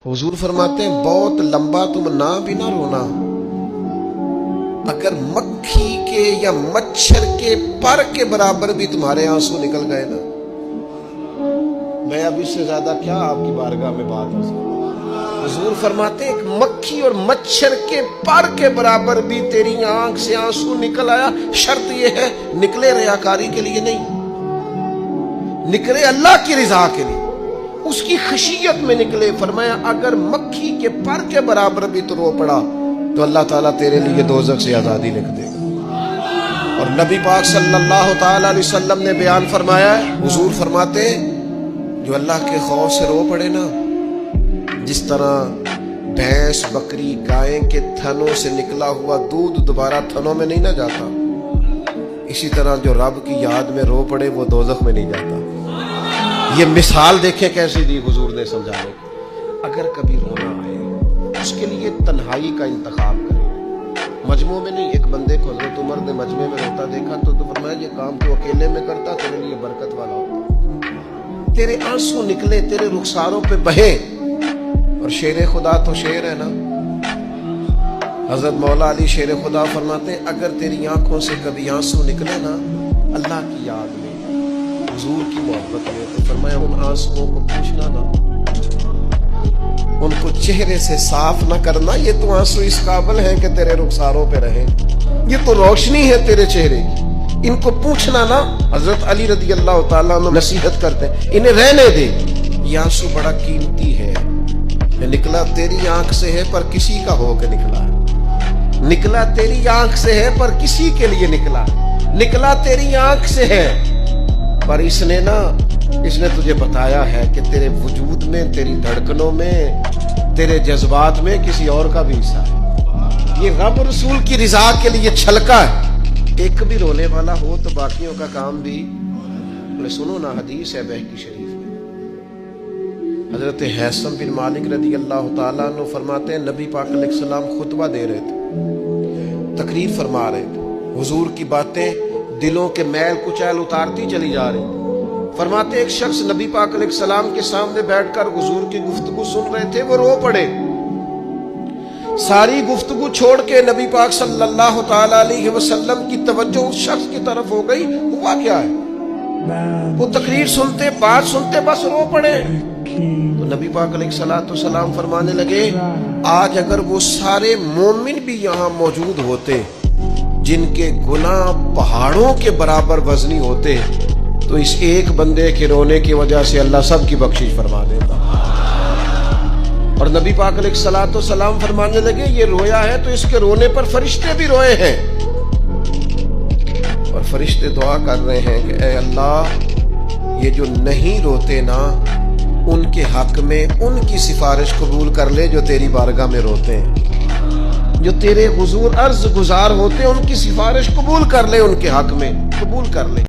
हुजूर फरमाते हैं बहुत लंबा तुम ना भी ना रोना, अगर मक्खी के या मच्छर के पर के बराबर भी तुम्हारे आंसू निकल गए ना, मैं अब इससे ज्यादा क्या आपकी बारगाह में बात हो सकती। हुजूर फरमाते एक मक्खी और मच्छर के पर के बराबर भी तेरी आंख से आंसू निकल आया, शर्त यह है निकले रियाकारी के लिए नहीं, निकले अल्लाह की रिजा के लिए, उसकी खशियत में निकले। फरमाया अगर मक्खी के पर के बराबर भी तो रो पड़ा तो अल्लाह ताला तेरे लिए दोज़ख से आजादी लिख देगा। और नबी पाक सल्लल्लाहु ताला अलैहि वसल्लम ने बयान फरमाया है, हुजूर फरमाते जो अल्लाह के खौफ से रो पड़े ना, जिस तरह भैंस बकरी गाय के थनों से निकला हुआ दूध दोबारा थनों में नहीं ना जाता, इसी तरह जो रब की याद में रो पड़े वो दोज़ख में नहीं जाता। ये मिसाल देखें कैसी दी हुजूर ने समझाने की। अगर कभी रोना आए उसके लिए तन्हाई का इंतखाब करें, मजमू में नहीं। एक बंदे को हज़रत उमर ने मजमे में रोता देखा तो फरमाया ये काम तो अकेले में करता, तेरे लिए बरकत वाला होता, तेरे आंसू निकले, तेरे रुखसारों पे बहे। और शेर खुदा तो शेर है ना, हजरत मौला अली शेर खुदा फरमाते हैं अगर तेरी आंखों से कभी आंसू निकले ना अल्लाह की याद में, हुजूर की मोहब्बत में, तो फरमाया उन आंसुओं को पूछना ना, उनको चेहरे से साफ ना करना, ये तो आंसू इस काबिल हैं कि तेरे रुखसारों पे रहे, ये तो रोशनी है तेरे चेहरे की, इनको पूछना ना। हजरत अली रदी अल्लाह ताला अन्हु नसीहत करते हैं इन्हें रहने दे, ये आंसू बड़ा कीमती है, निकला तेरी आंख से है पर किसी का होकर निकला है, निकला तेरी आंख से है पर किसी के लिए निकला, निकला तेरी आंख से है पर इसने तुझे बताया है कि तेरे वजूद में, तेरी धड़कनों में, तेरे जज्बात में किसी और का भी हिस्सा है। ये रब रसूल की रिजा के लिए छलका है। एक भी रोने वाला हो तो बाकियों का काम भी बोले। सुनो ना, हदीस है बहकी शरीफ में, हजरत हैसम बिन मालिक रदी अल्लाह ताला अन्हु फरमाते हैं नबी पाक अलैहिस्सलाम खुतबा दे रहे थे, तकरीर फरमा रहे थे, हुजूर की बातें दिलों के मैल कुचैल उतारती चली जा रही। फरमाते एक शख्स नबी पाक अलैहिस्सलाम के सामने बैठकर हुजूर की गुफ्तगू सुन रहे थे, वो रो पड़े। सारी गुफ्तगू छोड़ के नबी पाक सल्लल्लाहु ताला अलैहि वसल्लम की तवज्जो उस शख्स की तरफ हो गई। हुआ क्या है? वो तकरीर सुनते, बात सुनते बस रो पड़े। तो नबी पाक अलैहिस्सलाम फरमाने लगे आज अगर वो सारे मोमिन भी यहाँ मौजूद होते जिनके गुनाह पहाड़ों के बराबर वजनी होते तो इस एक बंदे के रोने की वजह से अल्लाह सब की बख्शिश फरमा देता। और नबी पाक अलैहिस्सलाम फरमाने लगे ये रोया है तो इसके रोने पर फरिश्ते भी रोए हैं। और फरिश्ते दुआ कर रहे हैं कि ऐ अल्लाह ये जो नहीं रोते ना उनके हक में उनकी सिफारिश कबूल कर ले जो तेरी बारगाह में रोते हैं, जो तेरे हुजूर अर्ज गुजार होते हैं उनकी सिफारिश कबूल कर ले, उनके हक में कबूल कर ले।